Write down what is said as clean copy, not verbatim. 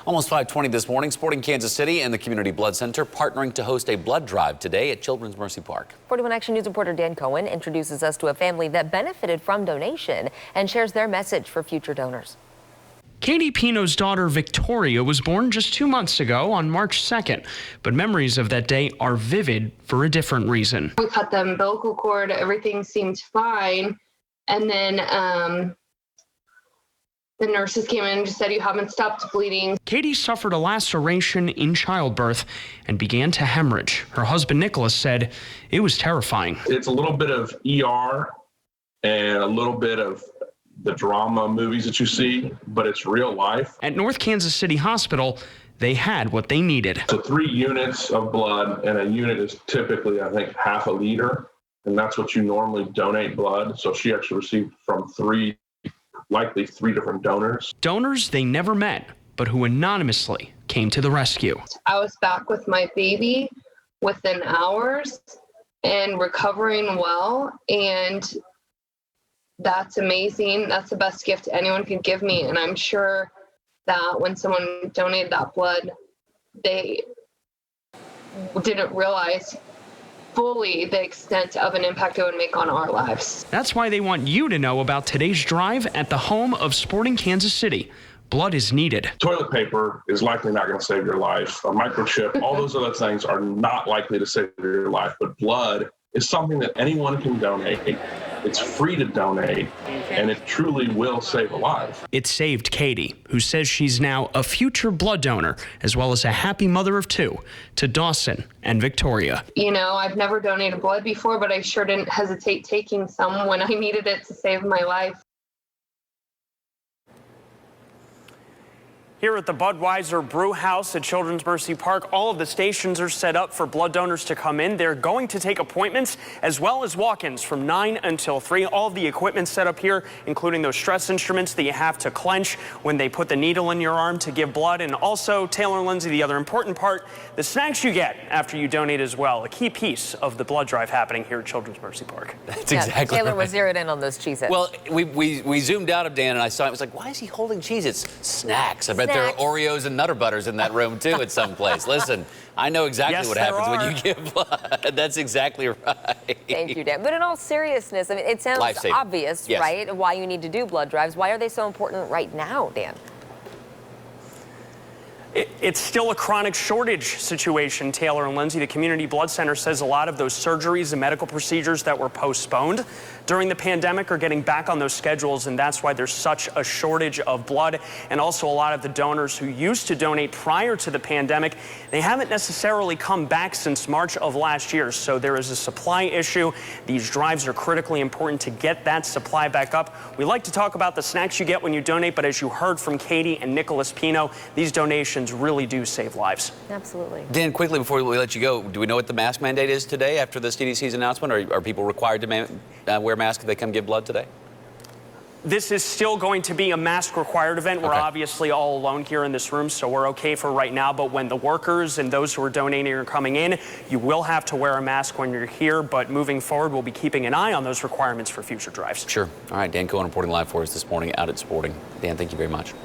Almost 5:20 this morning, Sporting Kansas City and the Community Blood Center partnering to host a blood drive today at Children's Mercy Park. 41 Action News reporter Dan Cohen introduces us to a family that benefited from donation and shares their message for future donors. Katie Pino's daughter Victoria was born just 2 months ago on March 2nd, but memories of that day are vivid for a different reason. We cut the umbilical cord, everything seemed fine, and then the nurses came in and just said, "You haven't stopped bleeding." Katie suffered a laceration in childbirth and began to hemorrhage. Her husband Nicholas said it was terrifying. It's a little bit of ER and a little bit of the drama movies that you see, but it's real life. At North Kansas City Hospital, they had what they needed. So 3 units of blood, and a unit is typically, I think, half a liter, and that's what you normally donate blood. So she actually received from likely three different donors. Donors they never met, but who anonymously came to the rescue. I was back with my baby within hours and recovering well, and that's amazing. That's the best gift anyone could give me. And I'm sure that when someone donated that blood, they didn't realize fully the extent of an impact it would make on our lives. That's why they want you to know about today's drive at the home of Sporting Kansas City. Blood is needed. Toilet paper is likely not going to save your life. A microchip, all those other things are not likely to save your life. But blood is something that anyone can donate. It's free to donate, and it truly will save a life. It saved Katie, who says she's now a future blood donor, as well as a happy mother of 2 to Dawson and Victoria. You know, I've never donated blood before, but I sure didn't hesitate taking some when I needed it to save my life. Here at the Budweiser Brew House at Children's Mercy Park, all of the stations are set up for blood donors to come in. They're going to take appointments as well as walk-ins from 9 until 3. All of the equipment set up here, including those stress instruments that you have to clench when they put the needle in your arm to give blood. And also, Taylor and Lindsay, the other important part, the snacks you get after you donate as well, a key piece of the blood drive happening here at Children's Mercy Park. That's exactly Taylor right. was zeroed in on those Cheez-Its. Well, we zoomed out of Dan and I saw it. I was like, why is he holding Cheez-Its? Snacks. I bet there are Oreos and Nutter Butters in that room, too, at some place. Listen, I know exactly what happens when you give blood. That's exactly right. Thank you, Dan. But in all seriousness, I mean, it sounds obvious, yes, right, why you need to do blood drives. Why are they so important right now, Dan? It's still a chronic shortage situation, Taylor and Lindsay. The Community Blood Center says a lot of those surgeries and medical procedures that were postponed during the pandemic are getting back on those schedules, and that's why there's such a shortage of blood. And also a lot of the donors who used to donate prior to the pandemic, they haven't necessarily come back since March of last year. So there is a supply issue. These drives are critically important to get that supply back up. We like to talk about the snacks you get when you donate, but as you heard from Katie and Nicholas Pino, these donations really do save lives. Absolutely. Dan, quickly before we let you go, do we know what the mask mandate is today after the CDC's announcement? Are people required to wear masks if they come give blood today? This is still going to be a mask-required event. We're obviously all alone here in this room, so we're okay for right now. But when the workers and those who are donating are coming in, you will have to wear a mask when you're here. But moving forward, we'll be keeping an eye on those requirements for future drives. Sure. All right, Dan Cohen reporting live for us this morning out at Sporting. Dan, thank you very much.